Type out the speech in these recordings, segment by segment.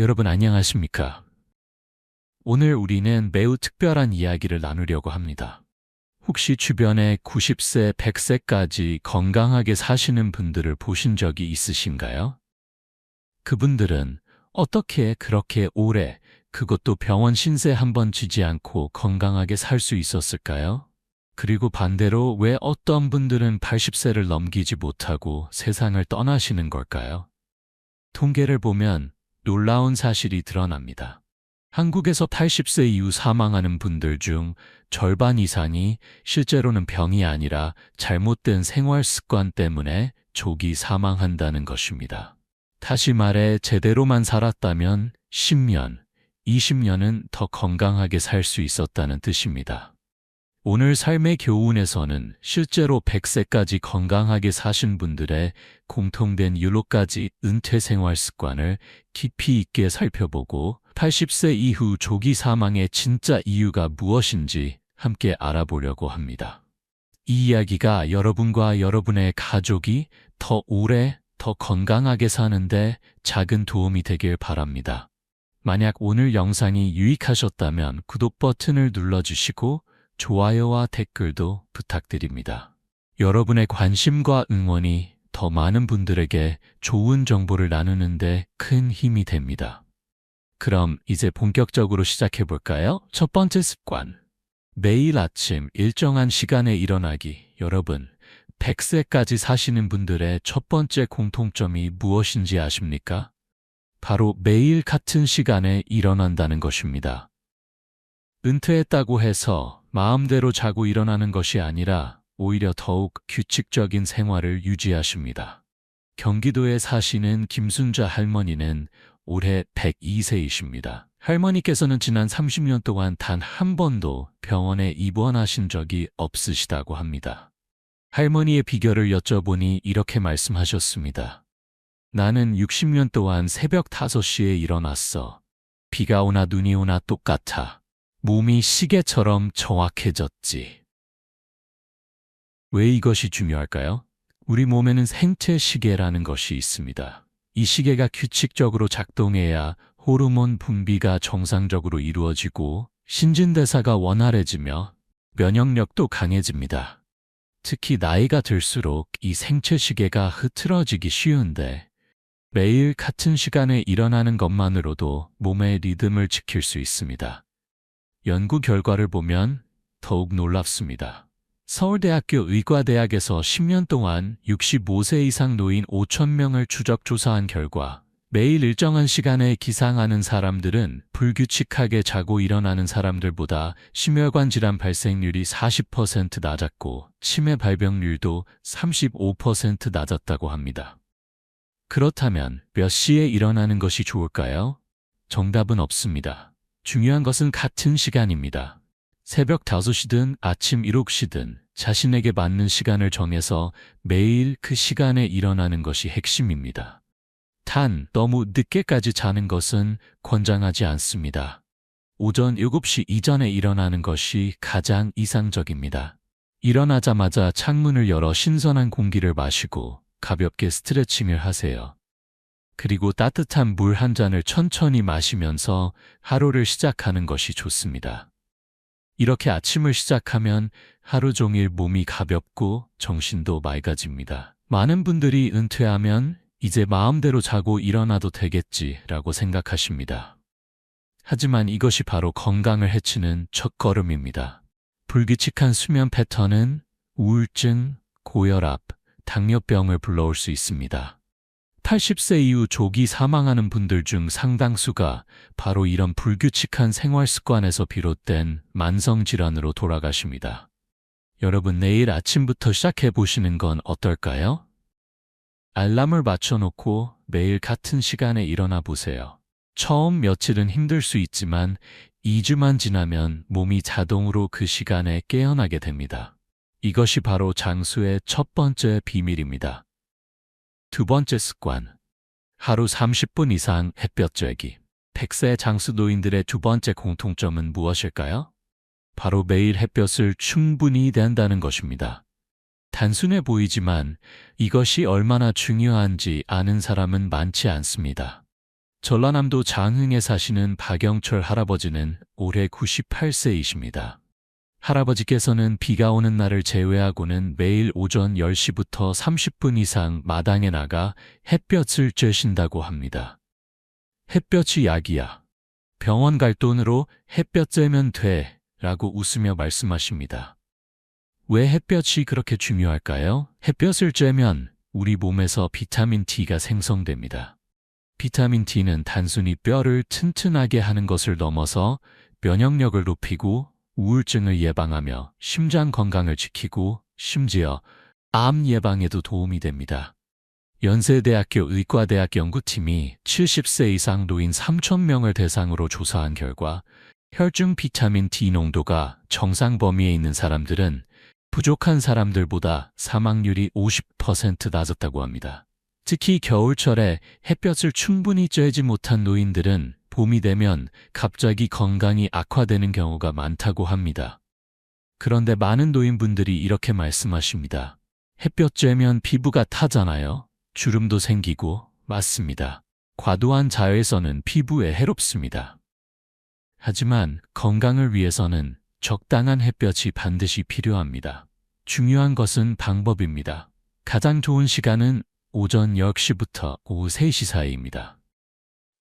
여러분 안녕하십니까? 오늘 우리는 매우 특별한 이야기를 나누려고 합니다. 혹시 주변에 90세, 100세까지 건강하게 사시는 분들을 보신 적이 있으신가요? 그분들은 어떻게 그렇게 오래, 그것도 병원 신세 한 번 지지 않고 건강하게 살 수 있었을까요? 그리고 반대로 왜 어떤 분들은 80세를 넘기지 못하고 세상을 떠나시는 걸까요? 통계를 보면 놀라운 사실이 드러납니다. 한국에서 80세 이후 사망하는 분들 중 절반 이상이 실제로는 병이 아니라 잘못된 생활 습관 때문에 조기 사망한다는 것입니다. 다시 말해 제대로만 살았다면 10년, 20년은 더 건강하게 살 수 있었다는 뜻입니다. 오늘 삶의 교훈에서는 실제로 100세까지 건강하게 사신 분들의 공통된 6가지 은퇴 생활 습관을 깊이 있게 살펴보고 80세 이후 조기 사망의 진짜 이유가 무엇인지 함께 알아보려고 합니다. 이 이야기가 여러분과 여러분의 가족이 더 오래, 더 건강하게 사는데 작은 도움이 되길 바랍니다. 만약 오늘 영상이 유익하셨다면 구독 버튼을 눌러주시고 좋아요와 댓글도 부탁드립니다. 여러분의 관심과 응원이 더 많은 분들에게 좋은 정보를 나누는데 큰 힘이 됩니다. 그럼 이제 본격적으로 시작해 볼까요? 첫 번째 습관. 매일 아침 일정한 시간에 일어나기. 여러분, 100세까지 사시는 분들의 첫 번째 공통점이 무엇인지 아십니까? 바로 매일 같은 시간에 일어난다는 것입니다. 은퇴했다고 해서 마음대로 자고 일어나는 것이 아니라 오히려 더욱 규칙적인 생활을 유지하십니다. 경기도에 사시는 김순자 할머니는 올해 102세이십니다. 할머니께서는 지난 30년 동안 단 한 번도 병원에 입원하신 적이 없으시다고 합니다. 할머니의 비결을 여쭤보니 이렇게 말씀하셨습니다. 나는 60년 동안 새벽 5시에 일어났어. 비가 오나 눈이 오나 똑같아. 몸이 시계처럼 정확해졌지. 왜 이것이 중요할까요? 우리 몸에는 생체 시계라는 것이 있습니다. 이 시계가 규칙적으로 작동해야 호르몬 분비가 정상적으로 이루어지고 신진대사가 원활해지며 면역력도 강해집니다. 특히 나이가 들수록 이 생체 시계가 흐트러지기 쉬운데 매일 같은 시간에 일어나는 것만으로도 몸의 리듬을 지킬 수 있습니다. 연구 결과를 보면 더욱 놀랍습니다. 서울대학교 의과대학에서 10년 동안 65세 이상 노인 5,000명을 추적 조사한 결과 매일 일정한 시간에 기상하는 사람들은 불규칙하게 자고 일어나는 사람들보다 심혈관 질환 발생률이 40% 낮았고 치매 발병률도 35% 낮았다고 합니다. 그렇다면 몇 시에 일어나는 것이 좋을까요? 정답은 없습니다. 중요한 것은 같은 시간입니다. 새벽 5시든 아침 7시든 자신에게 맞는 시간을 정해서 매일 그 시간에 일어나는 것이 핵심입니다. 단, 너무 늦게까지 자는 것은 권장하지 않습니다. 오전 7시 이전에 일어나는 것이 가장 이상적입니다. 일어나자마자 창문을 열어 신선한 공기를 마시고 가볍게 스트레칭을 하세요. 그리고 따뜻한 물 한 잔을 천천히 마시면서 하루를 시작하는 것이 좋습니다. 이렇게 아침을 시작하면 하루 종일 몸이 가볍고 정신도 맑아집니다. 많은 분들이 은퇴하면 이제 마음대로 자고 일어나도 되겠지라고 생각하십니다. 하지만 이것이 바로 건강을 해치는 첫걸음입니다. 불규칙한 수면 패턴은 우울증, 고혈압, 당뇨병을 불러올 수 있습니다. 80세 이후 조기 사망하는 분들 중 상당수가 바로 이런 불규칙한 생활 습관에서 비롯된 만성질환으로 돌아가십니다. 여러분, 내일 아침부터 시작해 보시는 건 어떨까요? 알람을 맞춰놓고 매일 같은 시간에 일어나 보세요. 처음 며칠은 힘들 수 있지만 2주만 지나면 몸이 자동으로 그 시간에 깨어나게 됩니다. 이것이 바로 장수의 첫 번째 비밀입니다. 두 번째 습관. 하루 30분 이상 햇볕 쬐기. 100세 장수 노인들의 두 번째 공통점은 무엇일까요? 바로 매일 햇볕을 충분히 댄다는 것입니다. 단순해 보이지만 이것이 얼마나 중요한지 아는 사람은 많지 않습니다. 전라남도 장흥에 사시는 박영철 할아버지는 올해 98세이십니다. 할아버지께서는 비가 오는 날을 제외하고는 매일 오전 10시부터 30분 이상 마당에 나가 햇볕을 쬐신다고 합니다. 햇볕이 약이야. 병원 갈 돈으로 햇볕 쬐면 돼 라고 웃으며 말씀하십니다. 왜 햇볕이 그렇게 중요할까요? 햇볕을 쬐면 우리 몸에서 비타민 D가 생성됩니다. 비타민 D는 단순히 뼈를 튼튼하게 하는 것을 넘어서 면역력을 높이고 우울증을 예방하며 심장 건강을 지키고 심지어 암 예방에도 도움이 됩니다. 연세대학교 의과대학 연구팀이 70세 이상 노인 3,000명을 대상으로 조사한 결과 혈중 비타민 D 농도가 정상 범위에 있는 사람들은 부족한 사람들보다 사망률이 50% 낮았다고 합니다. 특히 겨울철에 햇볕을 충분히 쬐지 못한 노인들은 봄이 되면 갑자기 건강이 악화되는 경우가 많다고 합니다. 그런데 많은 노인분들이 이렇게 말씀하십니다. 햇볕 쬐면 피부가 타잖아요. 주름도 생기고. 맞습니다. 과도한 자외선은 피부에 해롭습니다. 하지만 건강을 위해서는 적당한 햇볕이 반드시 필요합니다. 중요한 것은 방법입니다. 가장 좋은 시간은 오전 10시부터 오후 3시 사이입니다.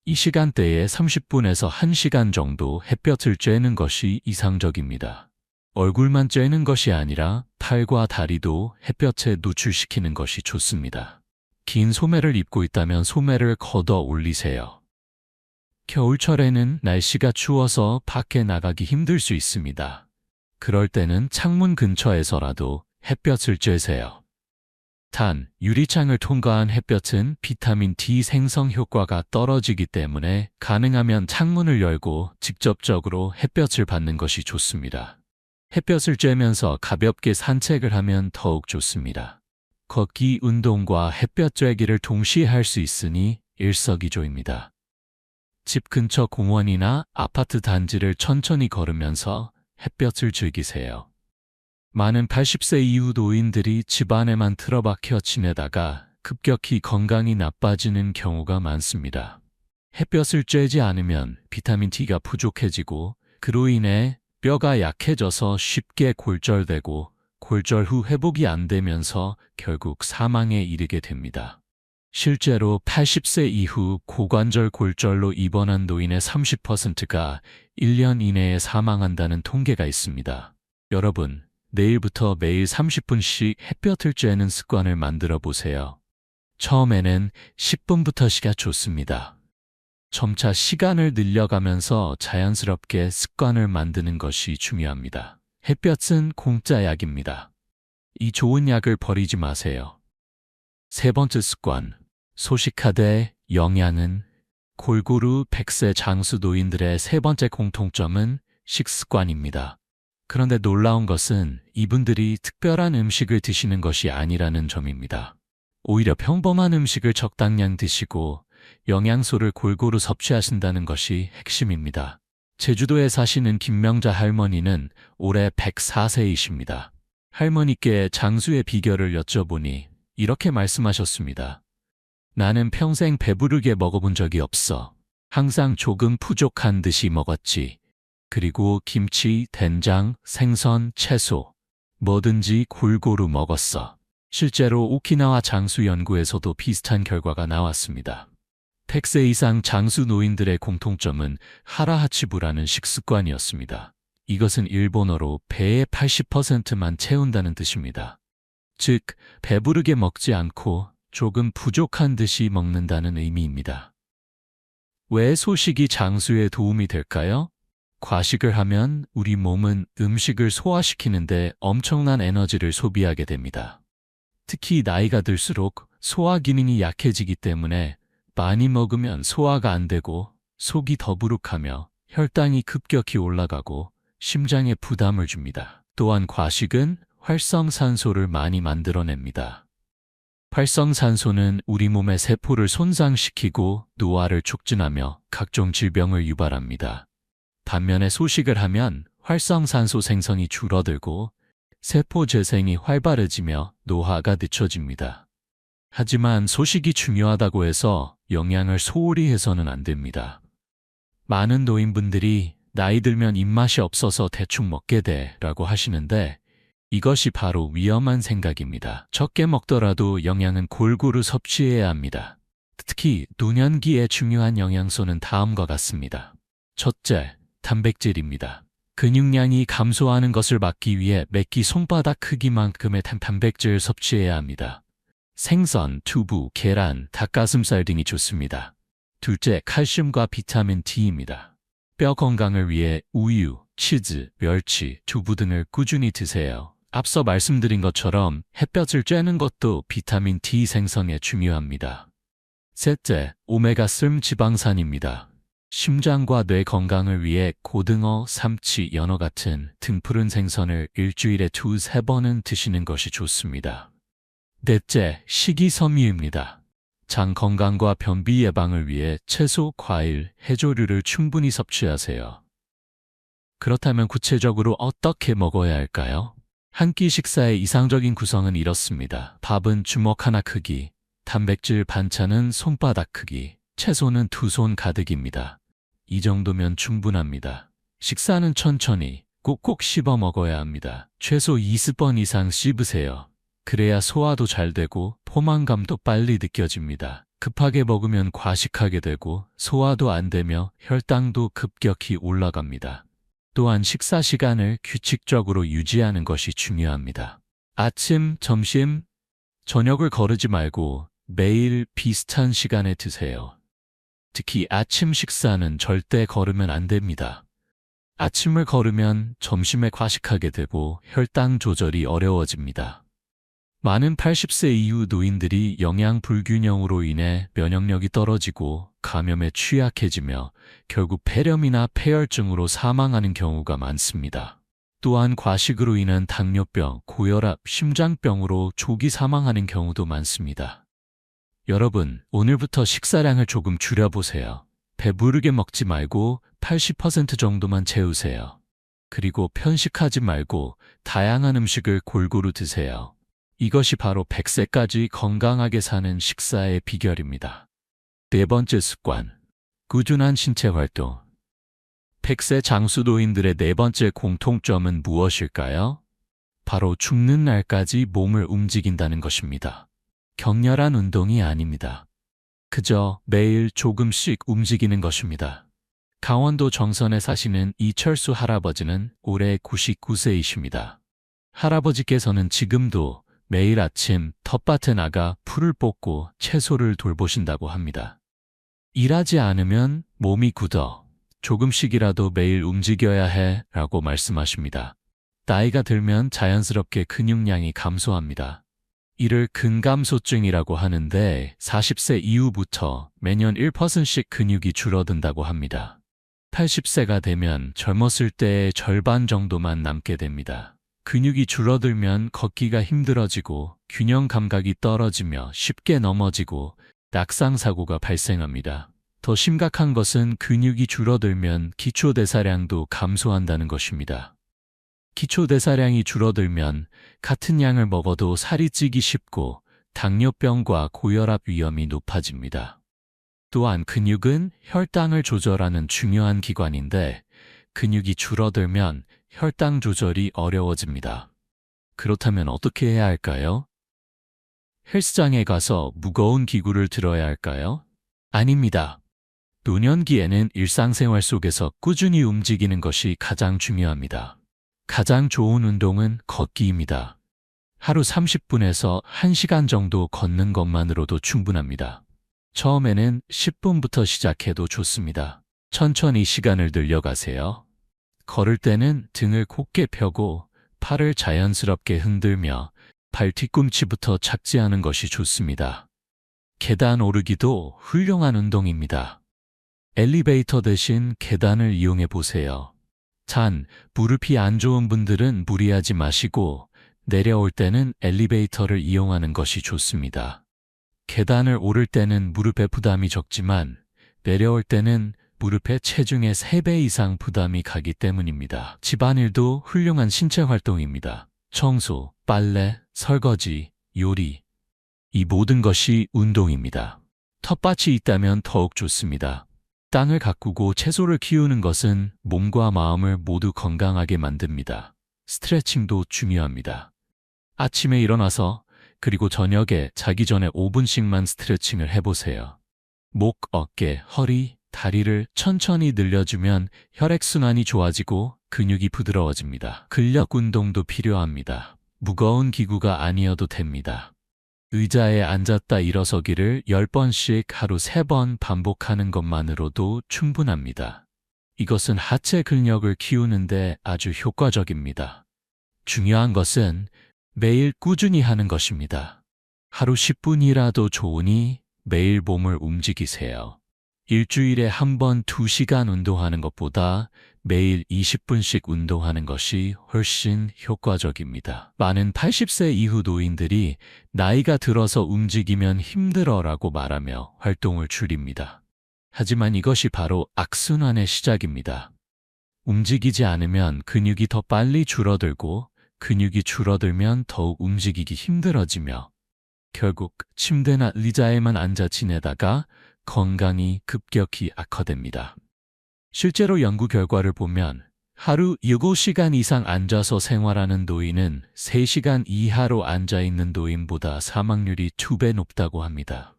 이 시간대에 30분에서 1시간 정도 햇볕을 쬐는 것이 이상적입니다. 얼굴만 쬐는 것이 아니라 팔과 다리도 햇볕에 노출시키는 것이 좋습니다. 긴 소매를 입고 있다면 소매를 걷어 올리세요. 겨울철에는 날씨가 추워서 밖에 나가기 힘들 수 있습니다. 그럴 때는 창문 근처에서라도 햇볕을 쬐세요. 단, 유리창을 통과한 햇볕은 비타민 D 생성 효과가 떨어지기 때문에 가능하면 창문을 열고 직접적으로 햇볕을 받는 것이 좋습니다. 햇볕을 쬐면서 가볍게 산책을 하면 더욱 좋습니다. 걷기 운동과 햇볕 쬐기를 동시에 할 수 있으니 일석이조입니다. 집 근처 공원이나 아파트 단지를 천천히 걸으면서 햇볕을 즐기세요. 많은 80세 이후 노인들이 집 안에만 틀어박혀 지내다가 급격히 건강이 나빠지는 경우가 많습니다. 햇볕을 쬐지 않으면 비타민 D가 부족해지고 그로 인해 뼈가 약해져서 쉽게 골절되고 골절 후 회복이 안 되면서 결국 사망에 이르게 됩니다. 실제로 80세 이후 고관절 골절로 입원한 노인의 30%가 1년 이내에 사망한다는 통계가 있습니다. 여러분, 내일부터 매일 30분씩 햇볕을 쬐는 습관을 만들어 보세요. 처음에는 10분부터가 좋습니다. 점차 시간을 늘려가면서 자연스럽게 습관을 만드는 것이 중요합니다. 햇볕은 공짜 약입니다. 이 좋은 약을 버리지 마세요. 세 번째 습관, 소식하되 영양은. 골고루 100세 장수 노인들의 세 번째 공통점은 식습관입니다. 그런데 놀라운 것은 이분들이 특별한 음식을 드시는 것이 아니라는 점입니다. 오히려 평범한 음식을 적당량 드시고 영양소를 골고루 섭취하신다는 것이 핵심입니다. 제주도에 사시는 김명자 할머니는 올해 104세이십니다. 할머니께 장수의 비결을 여쭤보니 이렇게 말씀하셨습니다. 나는 평생 배부르게 먹어본 적이 없어. 항상 조금 부족한 듯이 먹었지. 그리고 김치, 된장, 생선, 채소, 뭐든지 골고루 먹었어. 실제로 오키나와 장수 연구에서도 비슷한 결과가 나왔습니다. 100세 이상 장수 노인들의 공통점은 하라하치부라는 식습관이었습니다. 이것은 일본어로 배의 80%만 채운다는 뜻입니다. 즉, 배부르게 먹지 않고 조금 부족한 듯이 먹는다는 의미입니다. 왜 소식이 장수에 도움이 될까요? 과식을 하면 우리 몸은 음식을 소화시키는데 엄청난 에너지를 소비하게 됩니다. 특히 나이가 들수록 소화 기능이 약해지기 때문에 많이 먹으면 소화가 안 되고 속이 더부룩하며 혈당이 급격히 올라가고 심장에 부담을 줍니다. 또한 과식은 활성산소를 많이 만들어냅니다. 활성산소는 우리 몸의 세포를 손상시키고 노화를 촉진하며 각종 질병을 유발합니다. 반면에 소식을 하면 활성산소 생성이 줄어들고 세포 재생이 활발해지며 노화가 늦춰집니다. 하지만 소식이 중요하다고 해서 영양을 소홀히 해서는 안 됩니다. 많은 노인분들이 나이 들면 입맛이 없어서 대충 먹게 돼 라고 하시는데 이것이 바로 위험한 생각입니다. 적게 먹더라도 영양은 골고루 섭취해야 합니다. 특히 노년기에 중요한 영양소는 다음과 같습니다. 첫째, 단백질입니다. 근육량이 감소하는 것을 막기 위해 매끼 손바닥 크기만큼의 단백질 섭취해야 합니다. 생선, 두부, 계란, 닭가슴살 등이 좋습니다. 둘째, 칼슘과 비타민 D입니다. 뼈 건강을 위해 우유, 치즈, 멸치, 두부 등을 꾸준히 드세요. 앞서 말씀드린 것처럼 햇볕을 쬐는 것도 비타민 D 생성에 중요합니다. 셋째, 오메가3 지방산입니다. 심장과 뇌 건강을 위해 고등어, 삼치, 연어 같은 등푸른 생선을 일주일에 2~3번은 드시는 것이 좋습니다. 넷째, 식이섬유입니다. 장 건강과 변비 예방을 위해 채소, 과일, 해조류를 충분히 섭취하세요. 그렇다면 구체적으로 어떻게 먹어야 할까요? 한 끼 식사의 이상적인 구성은 이렇습니다. 밥은 주먹 하나 크기, 단백질 반찬은 손바닥 크기, 채소는 2손 가득입니다. 이 정도면 충분합니다. 식사는 천천히, 꼭꼭 씹어 먹어야 합니다. 최소 20번 이상 씹으세요. 그래야 소화도 잘 되고 포만감도 빨리 느껴집니다. 급하게 먹으면 과식하게 되고 소화도 안 되며 혈당도 급격히 올라갑니다. 또한 식사 시간을 규칙적으로 유지하는 것이 중요합니다. 아침, 점심, 저녁을 거르지 말고 매일 비슷한 시간에 드세요. 특히 아침 식사는 절대 거르면 안 됩니다. 아침을 거르면 점심에 과식하게 되고 혈당 조절이 어려워집니다. 많은 80세 이후 노인들이 영양 불균형으로 인해 면역력이 떨어지고 감염에 취약해지며 결국 폐렴이나 폐혈증으로 사망하는 경우가 많습니다. 또한 과식으로 인한 당뇨병, 고혈압, 심장병으로 조기 사망하는 경우도 많습니다. 여러분, 오늘부터 식사량을 조금 줄여보세요. 배부르게 먹지 말고 80% 정도만 채우세요. 그리고 편식하지 말고 다양한 음식을 골고루 드세요. 이것이 바로 100세까지 건강하게 사는 식사의 비결입니다. 네 번째 습관, 꾸준한 신체 활동. 100세 장수노인들의 네 번째 공통점은 무엇일까요? 바로 죽는 날까지 몸을 움직인다는 것입니다. 격렬한 운동이 아닙니다. 그저 매일 조금씩 움직이는 것입니다. 강원도 정선에 사시는 이철수 할아버지는 올해 99세이십니다. 할아버지께서는 지금도 매일 아침 텃밭에 나가 풀을 뽑고 채소를 돌보신다고 합니다. 일하지 않으면 몸이 굳어 조금씩이라도 매일 움직여야 해 라고 말씀하십니다. 나이가 들면 자연스럽게 근육량이 감소합니다. 이를 근감소증이라고 하는데 40세 이후부터 매년 1%씩 근육이 줄어든다고 합니다. 80세가 되면 젊었을 때의 절반 정도만 남게 됩니다. 근육이 줄어들면 걷기가 힘들어지고 균형 감각이 떨어지며 쉽게 넘어지고 낙상사고가 발생합니다. 더 심각한 것은 근육이 줄어들면 기초대사량도 감소한다는 것입니다. 기초대사량이 줄어들면 같은 양을 먹어도 살이 찌기 쉽고 당뇨병과 고혈압 위험이 높아집니다. 또한 근육은 혈당을 조절하는 중요한 기관인데 근육이 줄어들면 혈당 조절이 어려워집니다. 그렇다면 어떻게 해야 할까요? 헬스장에 가서 무거운 기구를 들어야 할까요? 아닙니다. 노년기에는 일상생활 속에서 꾸준히 움직이는 것이 가장 중요합니다. 가장 좋은 운동은 걷기입니다. 하루 30분에서 1시간 정도 걷는 것만으로도 충분합니다. 처음에는 10분부터 시작해도 좋습니다. 천천히 시간을 늘려가세요. 걸을 때는 등을 곧게 펴고 팔을 자연스럽게 흔들며 발 뒤꿈치부터 착지하는 것이 좋습니다. 계단 오르기도 훌륭한 운동입니다. 엘리베이터 대신 계단을 이용해 보세요. 단, 무릎이 안 좋은 분들은 무리하지 마시고 내려올 때는 엘리베이터를 이용하는 것이 좋습니다. 계단을 오를 때는 무릎에 부담이 적지만 내려올 때는 무릎에 체중의 3배 이상 부담이 가기 때문입니다. 집안일도 훌륭한 신체 활동입니다. 청소, 빨래, 설거지, 요리. 이 모든 것이 운동입니다. 텃밭이 있다면 더욱 좋습니다. 땅을 가꾸고 채소를 키우는 것은 몸과 마음을 모두 건강하게 만듭니다. 스트레칭도 중요합니다. 아침에 일어나서 그리고 저녁에 자기 전에 5분씩만 스트레칭을 해보세요. 목, 어깨, 허리, 다리를 천천히 늘려주면 혈액순환이 좋아지고 근육이 부드러워집니다. 근력 운동도 필요합니다. 무거운 기구가 아니어도 됩니다. 의자에 앉았다 일어서기를 10번씩 하루 3번 반복하는 것만으로도 충분합니다. 이것은 하체 근력을 키우는데 아주 효과적입니다. 중요한 것은 매일 꾸준히 하는 것입니다. 하루 10분이라도 좋으니 매일 몸을 움직이세요. 일주일에 한 번 2시간 운동하는 것보다 매일 20분씩 운동하는 것이 훨씬 효과적입니다. 많은 80세 이후 노인들이 나이가 들어서 움직이면 힘들어라고 말하며 활동을 줄입니다. 하지만 이것이 바로 악순환의 시작입니다. 움직이지 않으면 근육이 더 빨리 줄어들고 근육이 줄어들면 더욱 움직이기 힘들어지며 결국 침대나 의자에만 앉아 지내다가 건강이 급격히 악화됩니다. 실제로 연구 결과를 보면 하루 7시간 이상 앉아서 생활하는 노인은 3시간 이하로 앉아있는 노인보다 사망률이 2배 높다고 합니다.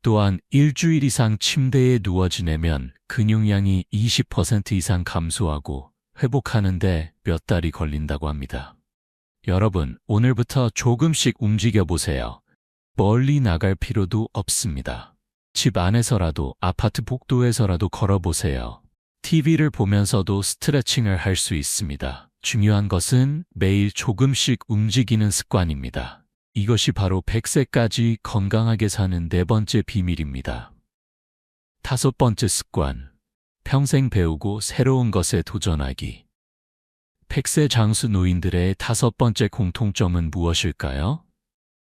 또한 일주일 이상 침대에 누워 지내면 근육량이 20% 이상 감소하고 회복하는데 몇 달이 걸린다고 합니다. 여러분, 오늘부터 조금씩 움직여 보세요. 멀리 나갈 필요도 없습니다. 집 안에서라도 아파트 복도에서라도 걸어보세요. TV를 보면서도 스트레칭을 할 수 있습니다. 중요한 것은 매일 조금씩 움직이는 습관입니다. 이것이 바로 100세까지 건강하게 사는 4번째 비밀입니다. 5번째 습관, 평생 배우고 새로운 것에 도전하기. 100세 장수 노인들의 5번째 공통점은 무엇일까요?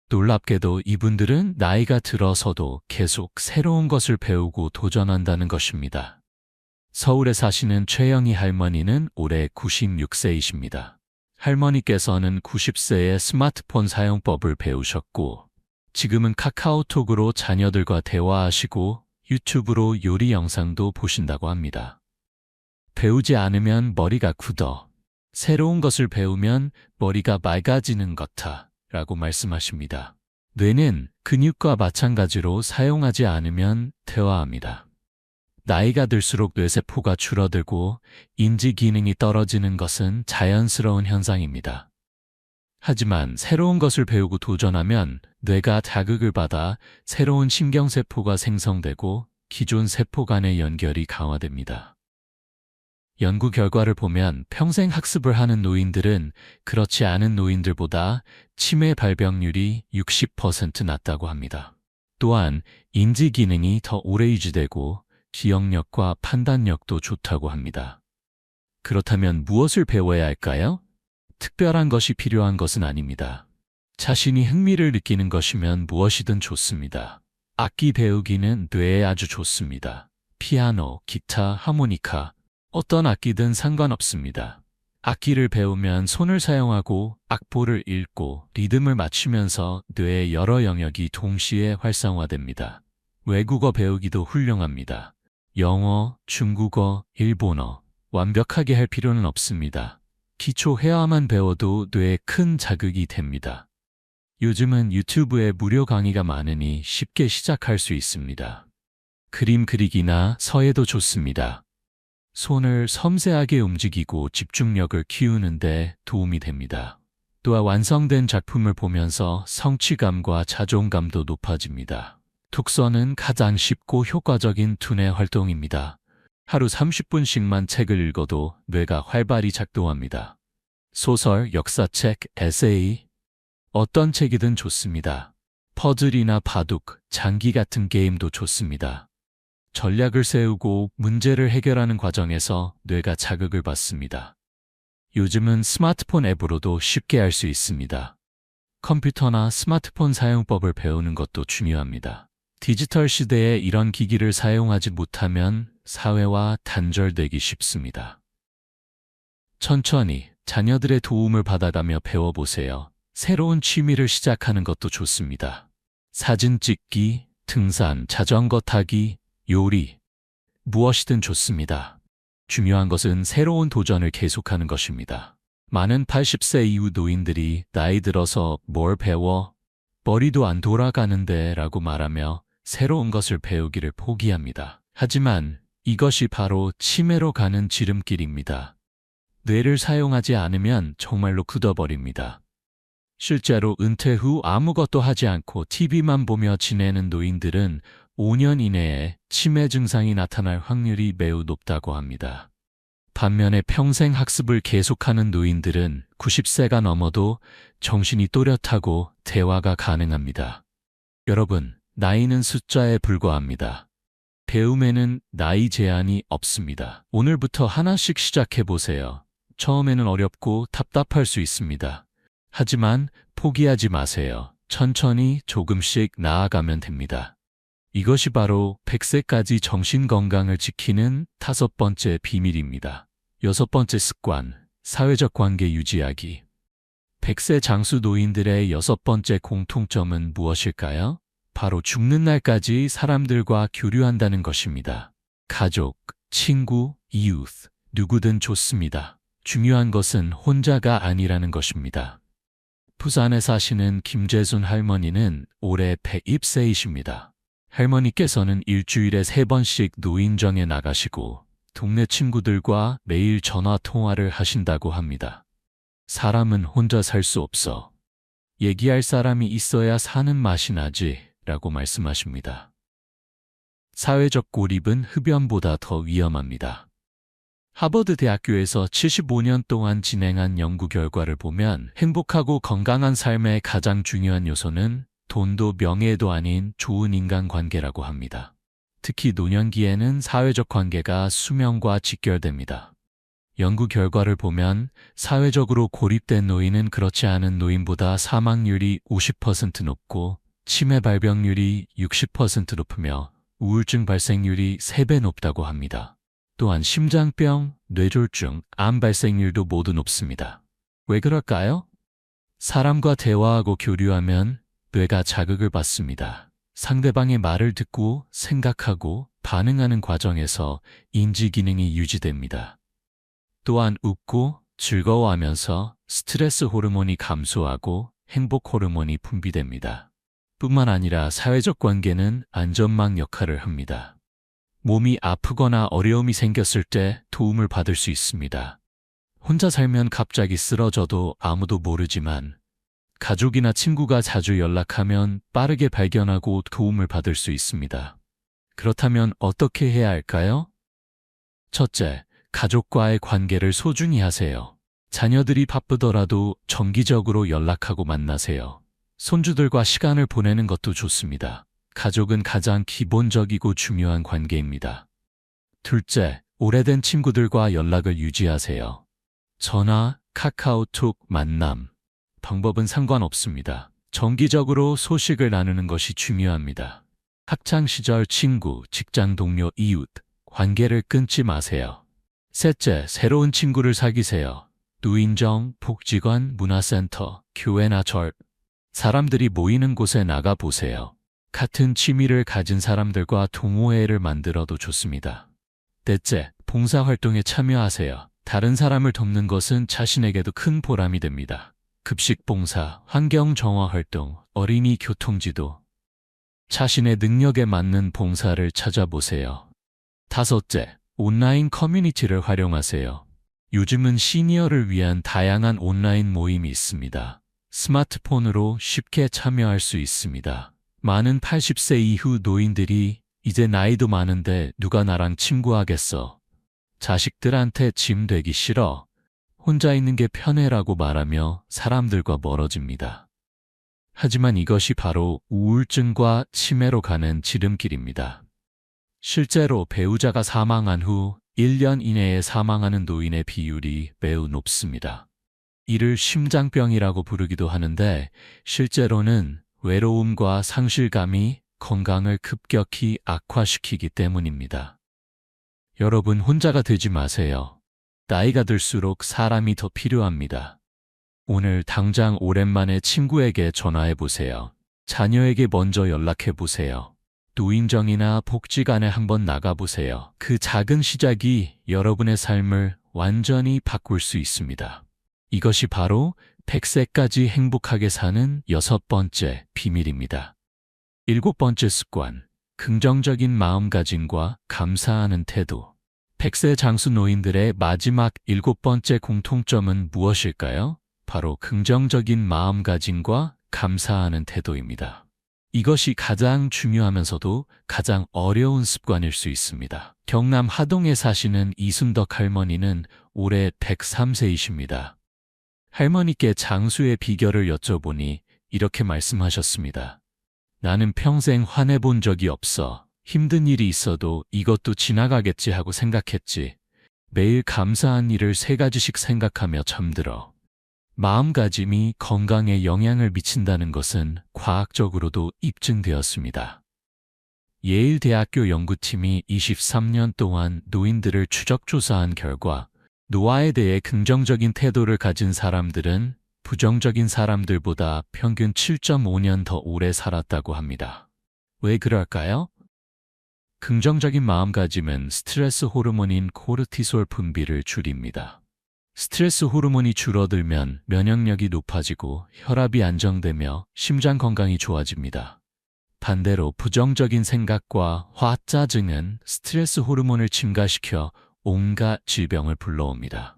놀랍게도 이분들은 나이가 들어서도 계속 새로운 것을 배우고 도전한다는 것입니다. 서울에 사시는 최영희 할머니는 올해 96세이십니다. 할머니께서는 90세에 스마트폰 사용법을 배우셨고 지금은 카카오톡으로 자녀들과 대화하시고 유튜브로 요리 영상도 보신다고 합니다. 배우지 않으면 머리가 굳어 새로운 것을 배우면 머리가 맑아지는 것이다 라고 말씀하십니다. 뇌는 근육과 마찬가지로 사용하지 않으면 퇴화합니다. 나이가 들수록 뇌세포가 줄어들고 인지 기능이 떨어지는 것은 자연스러운 현상입니다. 하지만 새로운 것을 배우고 도전하면 뇌가 자극을 받아 새로운 신경세포가 생성되고 기존 세포 간의 연결이 강화됩니다. 연구 결과를 보면 평생 학습을 하는 노인들은 그렇지 않은 노인들보다 치매 발병률이 60% 낮다고 합니다. 또한 인지 기능이 더 오래 유지되고 기억력과 판단력도 좋다고 합니다. 그렇다면 무엇을 배워야 할까요? 특별한 것이 필요한 것은 아닙니다. 자신이 흥미를 느끼는 것이면 무엇이든 좋습니다. 악기 배우기는 뇌에 아주 좋습니다. 피아노, 기타, 하모니카, 어떤 악기든 상관없습니다. 악기를 배우면 손을 사용하고 악보를 읽고 리듬을 맞추면서 뇌의 여러 영역이 동시에 활성화됩니다. 외국어 배우기도 훌륭합니다. 영어, 중국어, 일본어 완벽하게 할 필요는 없습니다. 기초 회화만 배워도 뇌에 큰 자극이 됩니다. 요즘은 유튜브에 무료 강의가 많으니 쉽게 시작할 수 있습니다. 그림 그리기나 서예도 좋습니다. 손을 섬세하게 움직이고 집중력을 키우는데 도움이 됩니다. 또한 완성된 작품을 보면서 성취감과 자존감도 높아집니다. 독서는 가장 쉽고 효과적인 두뇌 활동입니다. 하루 30분씩만 책을 읽어도 뇌가 활발히 작동합니다. 소설, 역사책, 에세이, 어떤 책이든 좋습니다. 퍼즐이나 바둑, 장기 같은 게임도 좋습니다. 전략을 세우고 문제를 해결하는 과정에서 뇌가 자극을 받습니다. 요즘은 스마트폰 앱으로도 쉽게 할 수 있습니다. 컴퓨터나 스마트폰 사용법을 배우는 것도 중요합니다. 디지털 시대에 이런 기기를 사용하지 못하면 사회와 단절되기 쉽습니다. 천천히 자녀들의 도움을 받아가며 배워보세요. 새로운 취미를 시작하는 것도 좋습니다. 사진 찍기, 등산, 자전거 타기, 요리, 무엇이든 좋습니다. 중요한 것은 새로운 도전을 계속하는 것입니다. 많은 80세 이후 노인들이 나이 들어서 뭘 배워? 머리도 안 돌아가는데 라고 말하며 새로운 것을 배우기를 포기합니다. 하지만 이것이 바로 치매로 가는 지름길입니다. 뇌를 사용하지 않으면 정말로 굳어버립니다. 실제로 은퇴 후 아무것도 하지 않고 TV만 보며 지내는 노인들은 5년 이내에 치매 증상이 나타날 확률이 매우 높다고 합니다. 반면에 평생 학습을 계속하는 노인들은 90세가 넘어도 정신이 또렷하고 대화가 가능합니다. 여러분, 나이는 숫자에 불과합니다. 배움에는 나이 제한이 없습니다. 오늘부터 하나씩 시작해보세요. 처음에는 어렵고 답답할 수 있습니다. 하지만 포기하지 마세요. 천천히 조금씩 나아가면 됩니다. 이것이 바로 100세까지 정신건강을 지키는 5번째 비밀입니다. 6번째 습관, 사회적 관계 유지하기. 100세 장수 노인들의 6번째 공통점은 무엇일까요? 바로 죽는 날까지 사람들과 교류한다는 것입니다. 가족, 친구, 이웃, 누구든 좋습니다. 중요한 것은 혼자가 아니라는 것입니다. 부산에 사시는 김재순 할머니는 올해 102세이십니다. 할머니께서는 일주일에 3번씩 노인정에 나가시고 동네 친구들과 매일 전화 통화를 하신다고 합니다. 사람은 혼자 살 수 없어. 얘기할 사람이 있어야 사는 맛이 나지 라고 말씀하십니다. 사회적 고립은 흡연보다 더 위험합니다. 하버드 대학교에서 75년 동안 진행한 연구 결과를 보면 행복하고 건강한 삶의 가장 중요한 요소는 돈도 명예도 아닌 좋은 인간관계라고 합니다. 특히 노년기에는 사회적 관계가 수명과 직결됩니다. 연구 결과를 보면 사회적으로 고립된 노인은 그렇지 않은 노인보다 사망률이 50% 높고 치매 발병률이 60% 높으며 우울증 발생률이 3배 높다고 합니다. 또한 심장병, 뇌졸중, 암 발생률도 모두 높습니다. 왜 그럴까요? 사람과 대화하고 교류하면 뇌가 자극을 받습니다. 상대방의 말을 듣고 생각하고 반응하는 과정에서 인지 기능이 유지됩니다. 또한 웃고 즐거워하면서 스트레스 호르몬이 감소하고 행복 호르몬이 분비됩니다. 뿐만 아니라 사회적 관계는 안전망 역할을 합니다. 몸이 아프거나 어려움이 생겼을 때 도움을 받을 수 있습니다. 혼자 살면 갑자기 쓰러져도 아무도 모르지만 가족이나 친구가 자주 연락하면 빠르게 발견하고 도움을 받을 수 있습니다. 그렇다면 어떻게 해야 할까요? 첫째, 가족과의 관계를 소중히 하세요. 자녀들이 바쁘더라도 정기적으로 연락하고 만나세요. 손주들과 시간을 보내는 것도 좋습니다. 가족은 가장 기본적이고 중요한 관계입니다. 둘째, 오래된 친구들과 연락을 유지하세요. 전화, 카카오톡, 만남. 방법은 상관없습니다. 정기적으로 소식을 나누는 것이 중요합니다. 학창시절 친구, 직장 동료, 이웃, 관계를 끊지 마세요. 셋째, 새로운 친구를 사귀세요. 노인정, 복지관, 문화센터, 교회나 절, 사람들이 모이는 곳에 나가보세요. 같은 취미를 가진 사람들과 동호회를 만들어도 좋습니다. 넷째, 봉사활동에 참여하세요. 다른 사람을 돕는 것은 자신에게도 큰 보람이 됩니다. 급식 봉사, 환경정화 활동, 어린이 교통지도. 자신의 능력에 맞는 봉사를 찾아보세요. 다섯째, 온라인 커뮤니티를 활용하세요. 요즘은 시니어를 위한 다양한 온라인 모임이 있습니다. 스마트폰으로 쉽게 참여할 수 있습니다. 많은 80세 이후 노인들이 이제 나이도 많은데 누가 나랑 친구하겠어. 자식들한테 짐 되기 싫어. 혼자 있는 게 편해라고 말하며 사람들과 멀어집니다. 하지만 이것이 바로 우울증과 치매로 가는 지름길입니다. 실제로 배우자가 사망한 후 1년 이내에 사망하는 노인의 비율이 매우 높습니다. 이를 심장병이라고 부르기도 하는데 실제로는 외로움과 상실감이 건강을 급격히 악화시키기 때문입니다. 여러분 혼자가 되지 마세요. 나이가 들수록 사람이 더 필요합니다. 오늘 당장 오랜만에 친구에게 전화해 보세요. 자녀에게 먼저 연락해 보세요. 노인정이나 복지관에 한번 나가보세요. 그 작은 시작이 여러분의 삶을 완전히 바꿀 수 있습니다. 이것이 바로 100세까지 행복하게 사는 6번째 비밀입니다. 7번째 습관, 긍정적인 마음가짐과 감사하는 태도. 100세 장수 노인들의 마지막 7번째 공통점은 무엇일까요? 바로 긍정적인 마음가짐과 감사하는 태도입니다. 이것이 가장 중요하면서도 가장 어려운 습관일 수 있습니다. 경남 하동에 사시는 이순덕 할머니는 올해 103세이십니다. 할머니께 장수의 비결을 여쭤보니 이렇게 말씀하셨습니다. 나는 평생 화내본 적이 없어. 힘든 일이 있어도 이것도 지나가겠지 하고 생각했지. 매일 감사한 일을 3가지씩 생각하며 잠들어. 마음가짐이 건강에 영향을 미친다는 것은 과학적으로도 입증되었습니다. 예일대학교 연구팀이 23년 동안 노인들을 추적조사한 결과 노화에 대해 긍정적인 태도를 가진 사람들은 부정적인 사람들보다 평균 7.5년 더 오래 살았다고 합니다. 왜 그럴까요? 긍정적인 마음가짐은 스트레스 호르몬인 코르티솔 분비를 줄입니다. 스트레스 호르몬이 줄어들면 면역력이 높아지고 혈압이 안정되며 심장 건강이 좋아집니다. 반대로 부정적인 생각과 화, 짜증은 스트레스 호르몬을 증가시켜 온갖 질병을 불러옵니다.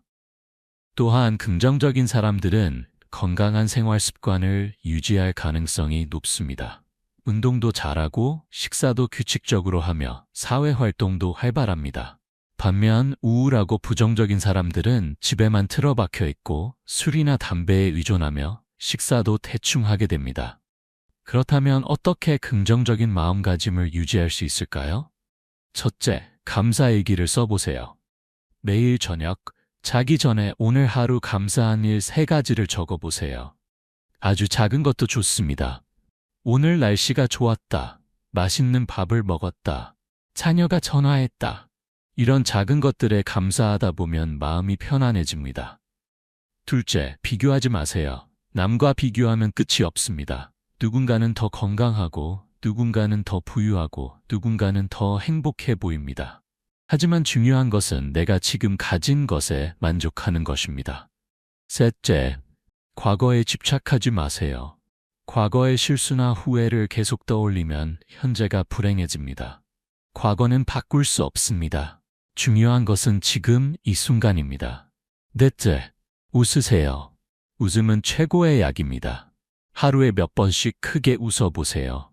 또한 긍정적인 사람들은 건강한 생활 습관을 유지할 가능성이 높습니다. 운동도 잘하고 식사도 규칙적으로 하며 사회활동도 활발합니다. 반면 우울하고 부정적인 사람들은 집에만 틀어박혀 있고 술이나 담배에 의존하며 식사도 대충 하게 됩니다. 그렇다면 어떻게 긍정적인 마음가짐을 유지할 수 있을까요? 첫째, 감사일기를 써보세요. 매일 저녁, 자기 전에 오늘 하루 감사한 일 3가지를 적어보세요. 아주 작은 것도 좋습니다. 오늘 날씨가 좋았다. 맛있는 밥을 먹었다. 자녀가 전화했다. 이런 작은 것들에 감사하다 보면 마음이 편안해집니다. 둘째, 비교하지 마세요. 남과 비교하면 끝이 없습니다. 누군가는 더 건강하고, 누군가는 더 부유하고, 누군가는 더 행복해 보입니다. 하지만 중요한 것은 내가 지금 가진 것에 만족하는 것입니다. 셋째, 과거에 집착하지 마세요. 과거의 실수나 후회를 계속 떠올리면 현재가 불행해집니다. 과거는 바꿀 수 없습니다. 중요한 것은 지금 이 순간입니다. 넷째, 웃으세요. 웃음은 최고의 약입니다. 하루에 몇 번씩 크게 웃어보세요.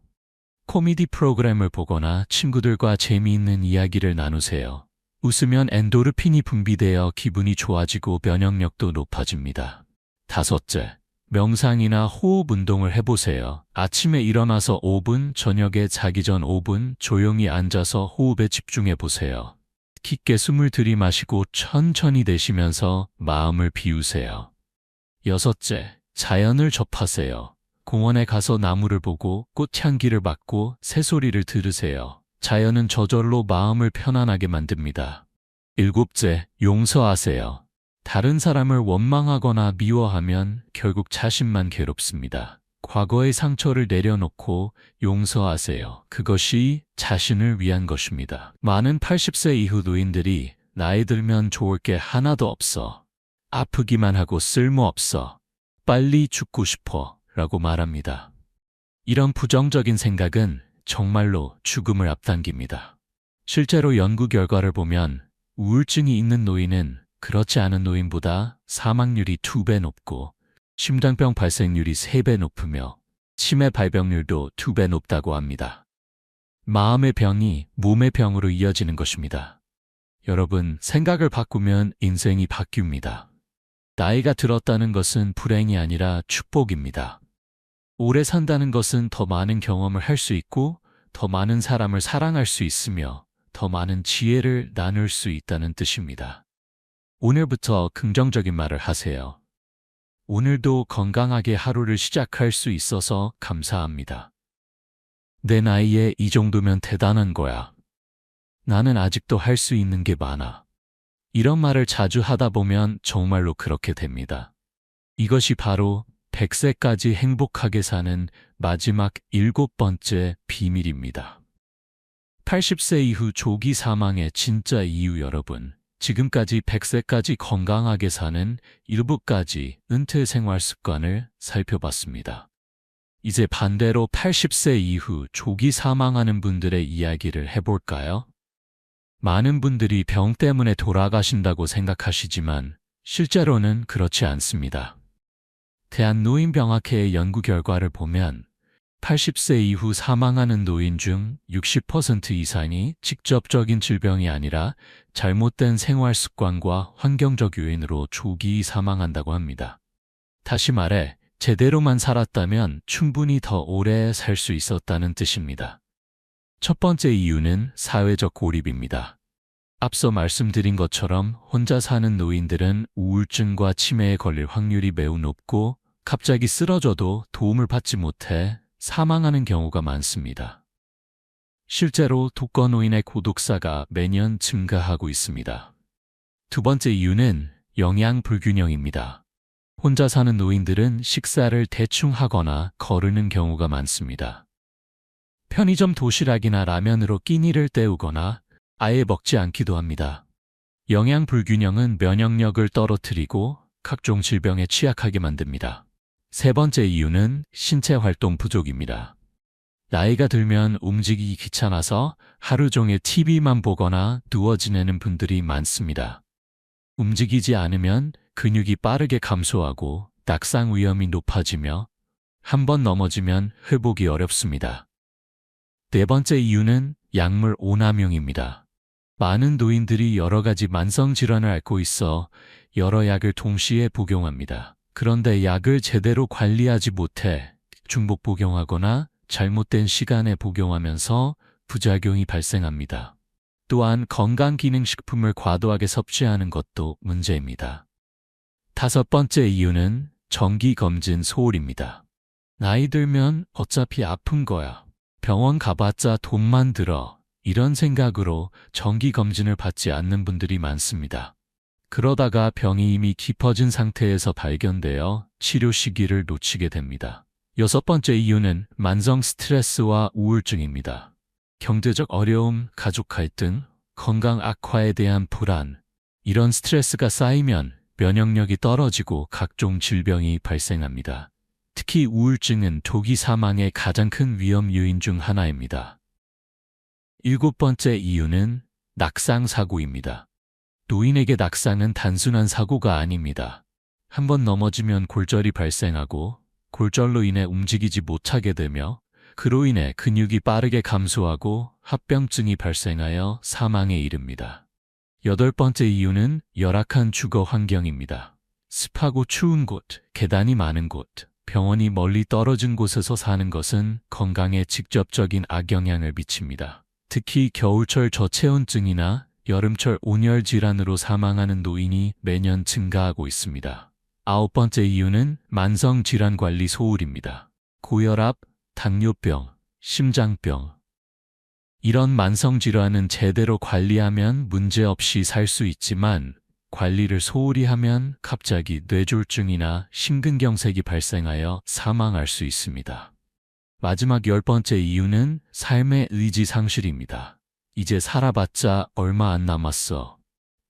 코미디 프로그램을 보거나 친구들과 재미있는 이야기를 나누세요. 웃으면 엔도르핀이 분비되어 기분이 좋아지고 면역력도 높아집니다. 다섯째, 명상이나 호흡 운동을 해보세요. 아침에 일어나서 5분, 저녁에 자기 전 5분 조용히 앉아서 호흡에 집중해 보세요. 깊게 숨을 들이마시고 천천히 내쉬면서 마음을 비우세요. 여섯째, 자연을 접하세요. 공원에 가서 나무를 보고 꽃향기를 맡고 새소리를 들으세요. 자연은 저절로 마음을 편안하게 만듭니다. 일곱째, 용서하세요. 다른 사람을 원망하거나 미워하면 결국 자신만 괴롭습니다. 과거의 상처를 내려놓고 용서하세요. 그것이 자신을 위한 것입니다. 많은 80세 이후 노인들이 나이 들면 좋을 게 하나도 없어. 아프기만 하고 쓸모없어. 빨리 죽고 싶어. 라고 말합니다. 이런 부정적인 생각은 정말로 죽음을 앞당깁니다. 실제로 연구 결과를 보면 우울증이 있는 노인은 그렇지 않은 노인보다 사망률이 2배 높고 심장병 발생률이 3배 높으며 치매 발병률도 2배 높다고 합니다. 마음의 병이 몸의 병으로 이어지는 것입니다. 여러분, 생각을 바꾸면 인생이 바뀝니다. 나이가 들었다는 것은 불행이 아니라 축복입니다. 오래 산다는 것은 더 많은 경험을 할 수 있고 더 많은 사람을 사랑할 수 있으며 더 많은 지혜를 나눌 수 있다는 뜻입니다. 오늘부터 긍정적인 말을 하세요. 오늘도 건강하게 하루를 시작할 수 있어서 감사합니다. 내 나이에 이 정도면 대단한 거야. 나는 아직도 할 수 있는 게 많아. 이런 말을 자주 하다 보면 정말로 그렇게 됩니다. 이것이 바로 100세까지 행복하게 사는 마지막 7번째 비밀입니다. 80세 이후 조기 사망의 진짜 이유. 여러분, 지금까지 100세까지 건강하게 사는 7가지 은퇴 생활 습관을 살펴봤습니다. 이제 반대로 80세 이후 조기 사망하는 분들의 이야기를 해볼까요? 많은 분들이 병 때문에 돌아가신다고 생각하시지만 실제로는 그렇지 않습니다. 대한노인병학회의 연구 결과를 보면 80세 이후 사망하는 노인 중 60% 이상이 직접적인 질병이 아니라 잘못된 생활 습관과 환경적 요인으로 조기 사망한다고 합니다. 다시 말해, 제대로만 살았다면 충분히 더 오래 살 수 있었다는 뜻입니다. 첫 번째 이유는 사회적 고립입니다. 앞서 말씀드린 것처럼 혼자 사는 노인들은 우울증과 치매에 걸릴 확률이 매우 높고 갑자기 쓰러져도 도움을 받지 못해 사망하는 경우가 많습니다. 실제로 독거노인의 고독사가 매년 증가하고 있습니다. 두 번째 이유는 영양 불균형입니다. 혼자 사는 노인들은 식사를 대충 하거나 거르는 경우가 많습니다. 편의점 도시락이나 라면으로 끼니를 때우거나 아예 먹지 않기도 합니다. 영양 불균형은 면역력을 떨어뜨리고 각종 질병에 취약하게 만듭니다. 세 번째 이유는 신체 활동 부족입니다. 나이가 들면 움직이기 귀찮아서 하루 종일 TV만 보거나 누워 지내는 분들이 많습니다. 움직이지 않으면 근육이 빠르게 감소하고 낙상 위험이 높아지며 한번 넘어지면 회복이 어렵습니다. 네 번째 이유는 약물 오남용입니다. 많은 노인들이 여러 가지 만성 질환을 앓고 있어 여러 약을 동시에 복용합니다. 그런데 약을 제대로 관리하지 못해 중복 복용하거나 잘못된 시간에 복용하면서 부작용이 발생합니다. 또한 건강기능식품을 과도하게 섭취하는 것도 문제입니다. 다섯 번째 이유는 정기검진 소홀입니다. 나이 들면 어차피 아픈 거야. 병원 가봤자 돈만 들어. 이런 생각으로 정기검진을 받지 않는 분들이 많습니다. 그러다가 병이 이미 깊어진 상태에서 발견되어 치료 시기를 놓치게 됩니다. 여섯 번째 이유는 만성 스트레스와 우울증입니다. 경제적 어려움, 가족 갈등, 건강 악화에 대한 불안, 이런 스트레스가 쌓이면 면역력이 떨어지고 각종 질병이 발생합니다. 특히 우울증은 조기 사망의 가장 큰 위험 요인 중 하나입니다. 일곱 번째 이유는 낙상 사고입니다. 노인에게 낙상은 단순한 사고가 아닙니다. 한번 넘어지면 골절이 발생하고 골절로 인해 움직이지 못하게 되며 그로 인해 근육이 빠르게 감소하고 합병증이 발생하여 사망에 이릅니다. 여덟 번째 이유는 열악한 주거 환경입니다. 습하고 추운 곳, 계단이 많은 곳, 병원이 멀리 떨어진 곳에서 사는 것은 건강에 직접적인 악영향을 미칩니다. 특히 겨울철 저체온증이나 여름철 온열 질환으로 사망하는 노인이 매년 증가하고 있습니다. 아홉 번째 이유는 만성 질환 관리 소홀입니다. 고혈압, 당뇨병, 심장병. 이런 만성 질환은 제대로 관리하면 문제없이 살 수 있지만 관리를 소홀히 하면 갑자기 뇌졸중이나 심근경색이 발생하여 사망할 수 있습니다. 마지막 열 번째 이유는 삶의 의지 상실입니다. 이제 살아봤자 얼마 안 남았어.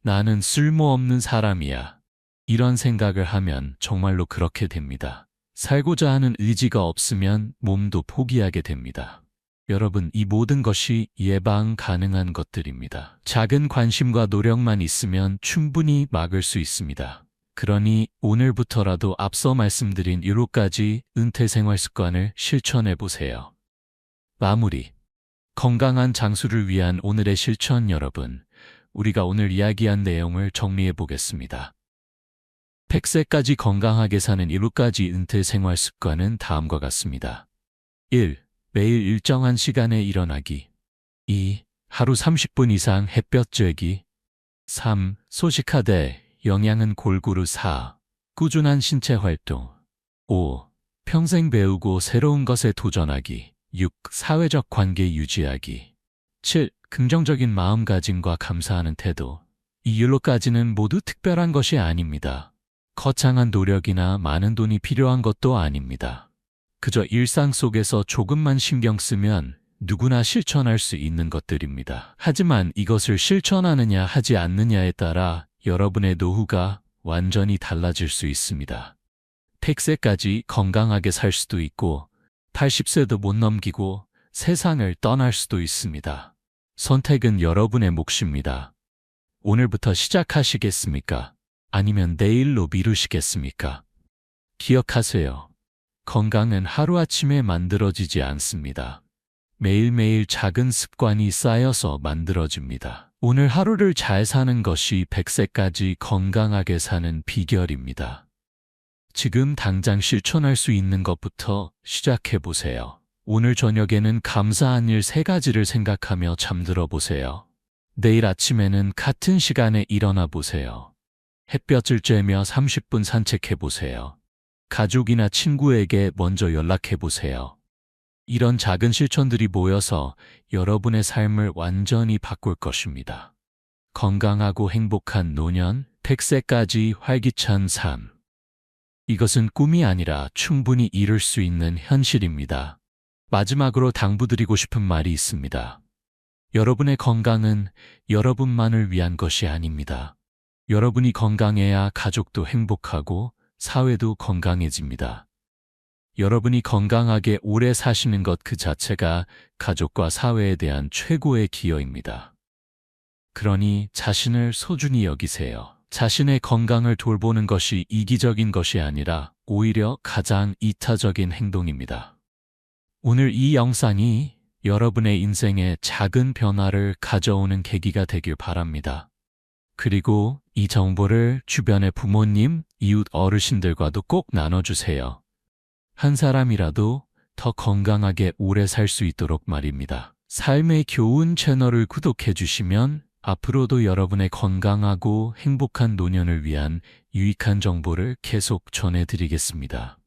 나는 쓸모없는 사람이야. 이런 생각을 하면 정말로 그렇게 됩니다. 살고자 하는 의지가 없으면 몸도 포기하게 됩니다. 여러분, 이 모든 것이 예방 가능한 것들입니다. 작은 관심과 노력만 있으면 충분히 막을 수 있습니다. 그러니 오늘부터라도 앞서 말씀드린 7가지 은퇴 생활 습관을 실천해 보세요. 마무리. 건강한 장수를 위한 오늘의 실천. 여러분, 우리가 오늘 이야기한 내용을 정리해 보겠습니다. 100세까지 건강하게 사는 7가지 은퇴 생활 습관은 다음과 같습니다. 1. 매일 일정한 시간에 일어나기. 2. 하루 30분 이상 햇볕 쬐기. 3. 소식하되 영양은 골고루. 4. 꾸준한 신체 활동. 5. 평생 배우고 새로운 것에 도전하기. 6. 사회적 관계 유지하기. 7. 긍정적인 마음가짐과 감사하는 태도. 이 7가지는 모두 특별한 것이 아닙니다. 거창한 노력이나 많은 돈이 필요한 것도 아닙니다. 그저 일상 속에서 조금만 신경 쓰면 누구나 실천할 수 있는 것들입니다. 하지만 이것을 실천하느냐 하지 않느냐에 따라 여러분의 노후가 완전히 달라질 수 있습니다. 100세까지 건강하게 살 수도 있고 80세도 못 넘기고 세상을 떠날 수도 있습니다. 선택은 여러분의 몫입니다. 오늘부터 시작하시겠습니까? 아니면 내일로 미루시겠습니까? 기억하세요. 건강은 하루아침에 만들어지지 않습니다. 매일매일 작은 습관이 쌓여서 만들어집니다. 오늘 하루를 잘 사는 것이 100세까지 건강하게 사는 비결입니다. 지금 당장 실천할 수 있는 것부터 시작해 보세요. 오늘 저녁에는 감사한 일 3가지를 생각하며 잠들어 보세요. 내일 아침에는 같은 시간에 일어나 보세요. 햇볕을 쬐며 30분 산책해 보세요. 가족이나 친구에게 먼저 연락해 보세요. 이런 작은 실천들이 모여서 여러분의 삶을 완전히 바꿀 것입니다. 건강하고 행복한 노년, 100세까지 활기찬 삶. 이것은 꿈이 아니라 충분히 이룰 수 있는 현실입니다. 마지막으로 당부드리고 싶은 말이 있습니다. 여러분의 건강은 여러분만을 위한 것이 아닙니다. 여러분이 건강해야 가족도 행복하고 사회도 건강해집니다. 여러분이 건강하게 오래 사시는 것 그 자체가 가족과 사회에 대한 최고의 기여입니다. 그러니 자신을 소중히 여기세요. 자신의 건강을 돌보는 것이 이기적인 것이 아니라 오히려 가장 이타적인 행동입니다. 오늘 이 영상이 여러분의 인생에 작은 변화를 가져오는 계기가 되길 바랍니다. 그리고 이 정보를 주변의 부모님, 이웃 어르신들과도 꼭 나눠주세요. 한 사람이라도 더 건강하게 오래 살 수 있도록 말입니다. 삶의 교훈 채널을 구독해 주시면 앞으로도 여러분의 건강하고 행복한 노년을 위한 유익한 정보를 계속 전해드리겠습니다.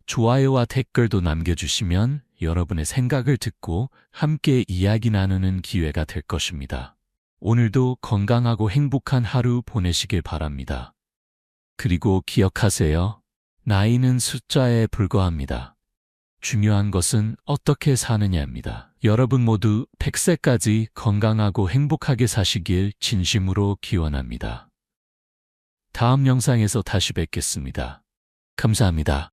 좋아요와 댓글도 남겨주시면 여러분의 생각을 듣고 함께 이야기 나누는 기회가 될 것입니다. 오늘도 건강하고 행복한 하루 보내시길 바랍니다. 그리고 기억하세요. 나이는 숫자에 불과합니다. 중요한 것은 어떻게 사느냐입니다. 여러분 모두 100세까지 건강하고 행복하게 사시길 진심으로 기원합니다. 다음 영상에서 다시 뵙겠습니다. 감사합니다.